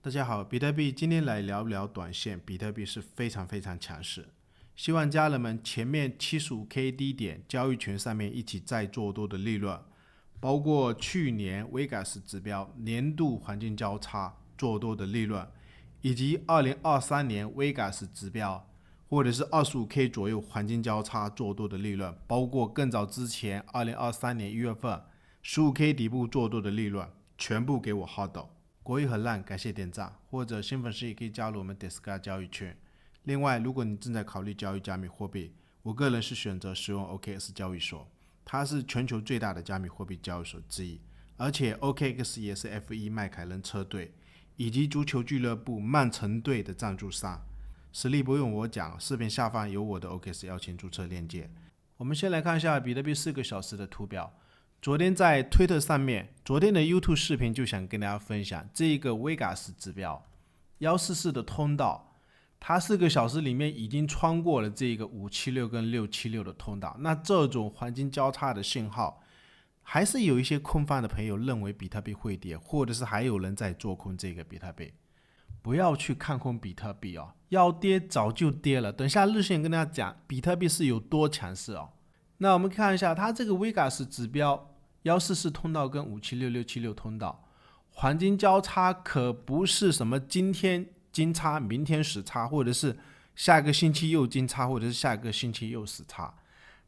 大家好，比特币今天来聊聊短线，比特币是非常强势，希望家人们前面 75K 低点交易群上面一起再做多的利润，包括去年 Vegas 指标年度黄金交叉做多的利润，以及2023年 Vegas 指标或者是 25K 左右黄金交叉做多的利润，包括更早之前2023年1月份 15K 底部做多的利润，全部给我耗到。国语很烂，感谢点赞，或者新粉丝也可以加入我们 Discord 交易群。另外，如果你正在考虑交易加密货币，我个人是选择使用 OKX 交易所，它是全球最大的加密货币交易所之一，而且 OKX 也是 F1 迈凯伦车队以及足球俱乐部曼城队的赞助商，实力不用我讲，视频下方有我的 OKX 邀请注册链接。我们先来看一下比特币4个小时的图表。昨天在推特上面，昨天的 YouTube 视频就想跟大家分享这个 Vegas 指标144的通道，它4个小时里面已经穿过了这个576跟676的通道，那这种黄金交叉的信号，还是有一些空方的朋友认为比特币会跌，或者是还有人在做空这个比特币。不要去看空比特币哦，要跌早就跌了。等下日线跟大家讲比特币是有多强势哦。那我们看一下它这个 Vegas 指标144通道跟576、676通道，黄金交叉可不是什么今天金叉，明天死叉，或者是下个星期又金叉，或者是下个星期又死叉。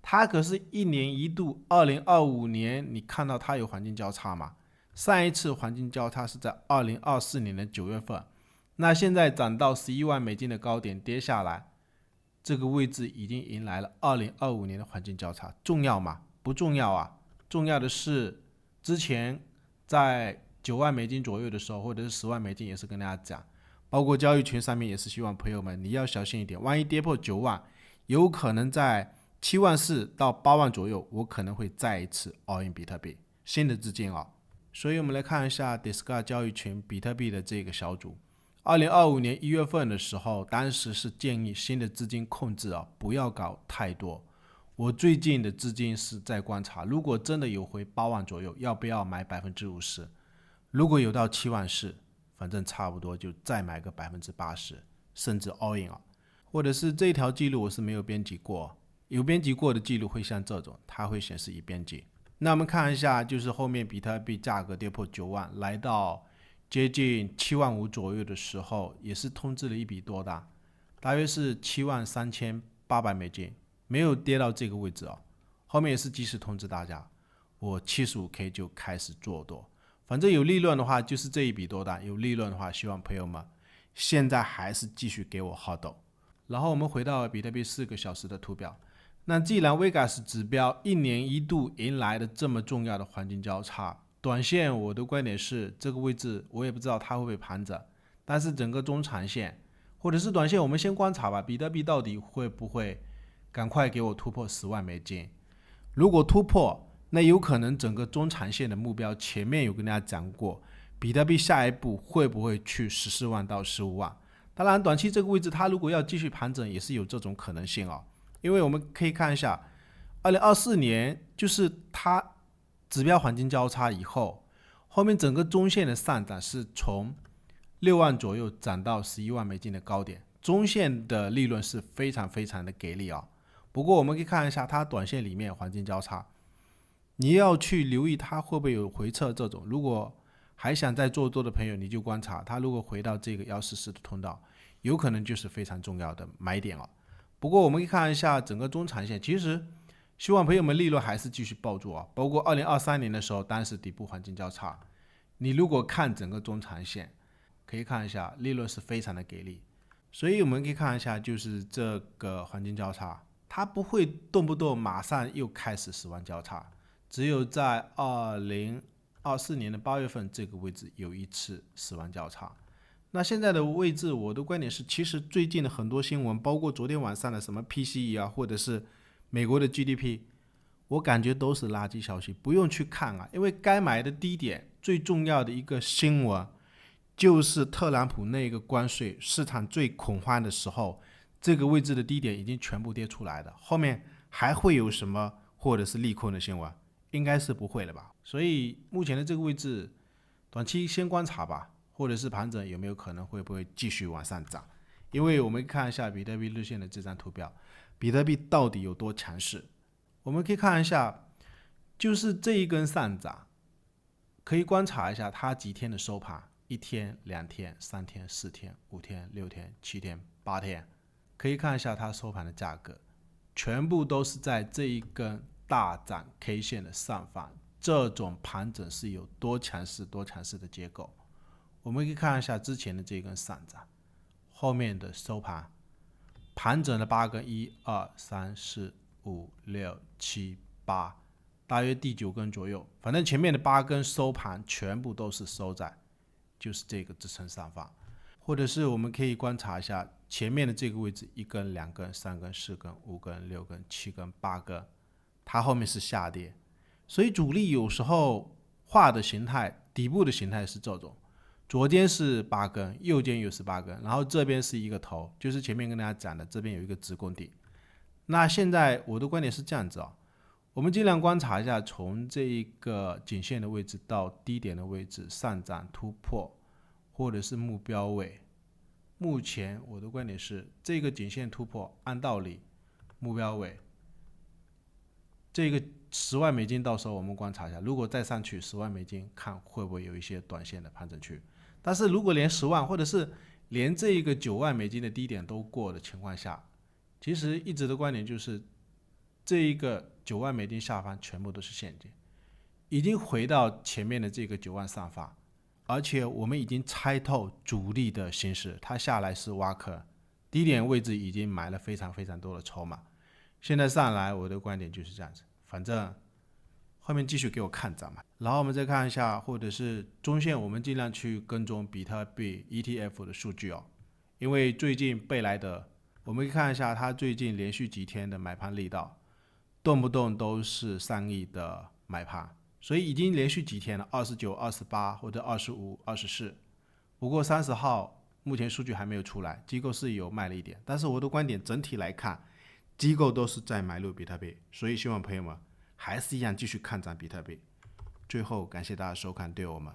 它可是一年一度，2025年你看到它有黄金交叉吗？上一次黄金交叉是在2024年的9月份，那现在涨到11万美金的高点跌下来，这个位置已经迎来了2025年的黄金交叉，重要吗？不重要啊。重要的是，之前在9万美金左右的时候，或者是10万美金，也是跟大家讲，包括交易群上面也是希望朋友们你要小心一点，万一跌破9万，有可能在7万4到8万左右，我可能会再一次 all in 比特币新的资金啊。所以我们来看一下 Discord 交易群比特币的这个小组。2025年1月份的时候，当时是建议新的资金控制啊，不要搞太多。我最近的资金是在观察，如果真的有回8万左右，要不要买 50%？ 如果有到7万4，反正差不多就再买个 80%， 甚至 all in 啊。或者是这一条记录我是没有编辑过，有编辑过的记录会像这种，它会显示已编辑。那我们看一下，就是后面比特币价格跌破9万，来到接近7万5左右的时候，也是通知了一笔多单，大约是7万3800美金。没有跌到这个位置啊，后面也是及时通知大家，我 75K 就开始做多，反正有利润的话就是这一笔多单，有利润的话希望朋友们现在还是继续给我耗斗。然后我们回到比特币4个小时的图表，那既然 Vegas 指标一年一度迎来了这么重要的黄金交叉，短线我的观点是这个位置我也不知道它会不会盘整，但是整个中长线或者是短线我们先观察吧，比特币到底会不会赶快给我突破10万美金，如果突破，那有可能整个中长线的目标前面有跟大家讲过，比特币下一步会不会去14万到15万。当然短期这个位置它如果要继续盘整也是有这种可能性啊，因为我们可以看一下2024年就是它指标黄金交叉以后，后面整个中线的上涨是从6万左右涨到11万美金的高点，中线的利润是非常的给力啊。不过我们可以看一下它短线里面黄金交叉，你要去留意它会不会有回撤这种，如果还想再做多的朋友你就观察它，如果回到这个144的通道，有可能就是非常重要的买点了。不过我们可以看一下整个中长线，其实希望朋友们利润还是继续抱住啊，包括2023年的时候当时底部黄金交叉，你如果看整个中长线可以看一下利润是非常的给力。所以我们可以看一下就是这个黄金交叉，它不会动不动马上又开始10万交叉，只有在2024年的8月份这个位置有一次10万交叉。那现在的位置我的观点是，其实最近的很多新闻，包括昨天晚上的什么 PCE 啊，或者是美国的 GDP， 我感觉都是垃圾消息，不用去看啊，因为该买的低点最重要的一个新闻就是特朗普那个关税，市场最恐慌的时候，这个位置的低点已经全部跌出来的，后面还会有什么或者是利空的新闻？应该是不会了吧。所以目前的这个位置，短期先观察吧。或者是盘整有没有可能会不会继续往上涨？因为我们看一下比特币日线的这张图表，比特币到底有多强势？我们可以看一下，就是这一根上涨，可以观察一下它几天的收盘，1天、2天、3天、4天、5天、6天、7天、8天，可以看一下它收盘的价格，全部都是在这一根大涨 K 线的上方。这种盘整是有多强势、多强势的结构？我们可以看一下之前的这根上涨，后面的收盘，盘整了8根，1、2、3、4、5、6、7、8，大约第9根左右。反正前面的8根收盘全部都是收在就是这个支撑上方，或者是我们可以观察一下前面的这个位置，1根、2根、3根、4根、5根、6根、7根、8根，它后面是下跌。所以主力有时候画的形态，底部的形态是这种，左肩是8根，右肩又是8根，然后这边是一个头，就是前面跟大家讲的，这边有一个直拱顶。那现在我的观点是这样子啊，我们尽量观察一下，从这一个颈线的位置到低点的位置上涨突破，或者是目标位。目前我的观点是，这个颈线突破，按道理目标位这个10万美金，到时候我们观察一下，如果再上去10万美金，看会不会有一些短线的盘整区。但是如果连10万或者是连这一个9万美金的低点都过的情况下，其实一直的观点就是，这一个9万美金下方全部都是陷阱，已经回到前面的这个9万上方，而且我们已经猜透主力的形势，它下来是挖坑，低点位置已经埋了非常非常多的筹码。现在上来，我的观点就是这样子，反正后面继续给我看涨嘛。然后我们再看一下，或者是中线，我们尽量去跟踪比特币 ETF 的数据哦，因为最近贝莱德，我们看一下它最近连续几天的买盘力道，动不动都是3亿的买盘，所以已经连续几天了，29、28或者25、24。不过30号目前数据还没有出来，机构是有卖了一点，但是我的观点整体来看，机构都是在买入比特币，所以希望朋友们还是一样继续看涨比特币。最后感谢大家收看，对我们